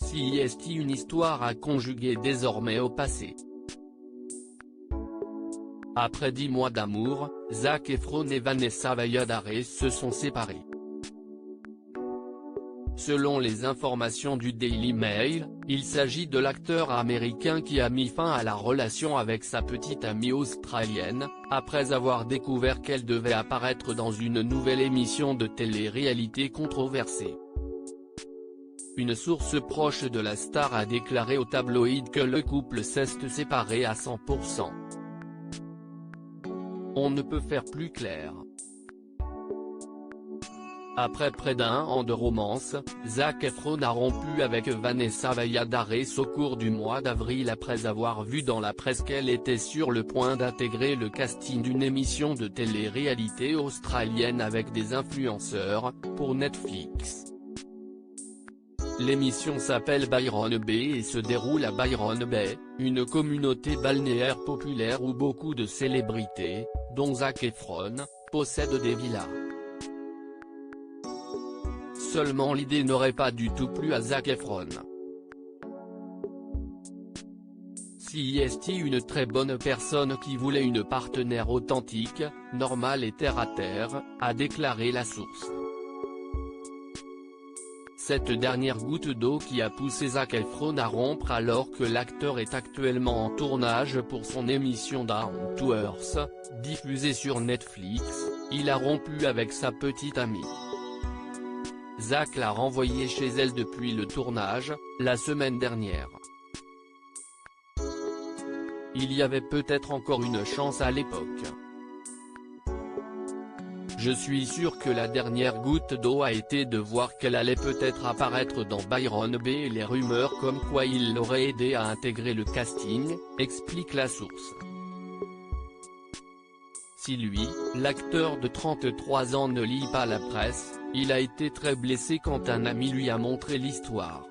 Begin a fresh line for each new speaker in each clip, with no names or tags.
CIST, une histoire à conjuguer désormais au passé. Après 10 mois d'amour, Zac Efron et Vanessa Valladares se sont séparés. Selon les informations du Daily Mail, il s'agit de l'acteur américain qui a mis fin à la relation avec sa petite amie australienne, après avoir découvert qu'elle devait apparaître dans une nouvelle émission de télé-réalité controversée. Une source proche de la star a déclaré au tabloïd que le couple s'est séparé à 100%. On ne peut faire plus clair. Après près d'un an de romance, Zac Efron a rompu avec Vanessa Valladares au cours du mois d'avril après avoir vu dans la presse qu'elle était sur le point d'intégrer le casting d'une émission de télé-réalité australienne avec des influenceurs, pour Netflix. L'émission s'appelle Byron Bay et se déroule à Byron Bay, une communauté balnéaire populaire où beaucoup de célébrités, dont Zac Efron, possèdent des villas. Seulement l'idée n'aurait pas du tout plu à Zac Efron. CIST, une très bonne personne qui voulait une partenaire authentique, normale et terre-à-terre, a déclaré la source. Cette dernière goutte d'eau qui a poussé Zac Efron à rompre alors que l'acteur est actuellement en tournage pour son émission Down to Earth, diffusée sur Netflix, il a rompu avec sa petite amie. Zac l'a renvoyée chez elle depuis le tournage, la semaine dernière. Il y avait peut-être encore une chance à l'époque. Je suis sûr que la dernière goutte d'eau a été de voir qu'elle allait peut-être apparaître dans Byron Bay et les rumeurs comme quoi il l'aurait aidé à intégrer le casting, explique la source. Si lui, l'acteur de 33 ans ne lit pas la presse, il a été très blessé quand un ami lui a montré l'histoire.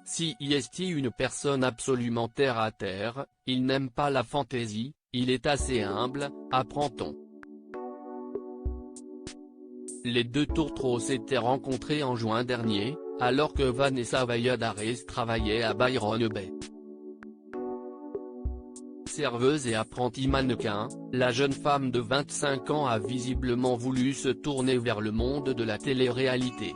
CIST, une personne absolument terre-à-terre, il n'aime pas la fantaisie, il est assez humble, apprend-on. Les deux tourtereaux s'étaient rencontrés en juin dernier, alors que Vanessa Valladares travaillait à Byron Bay. Serveuse et apprentie mannequin, la jeune femme de 25 ans a visiblement voulu se tourner vers le monde de la télé-réalité.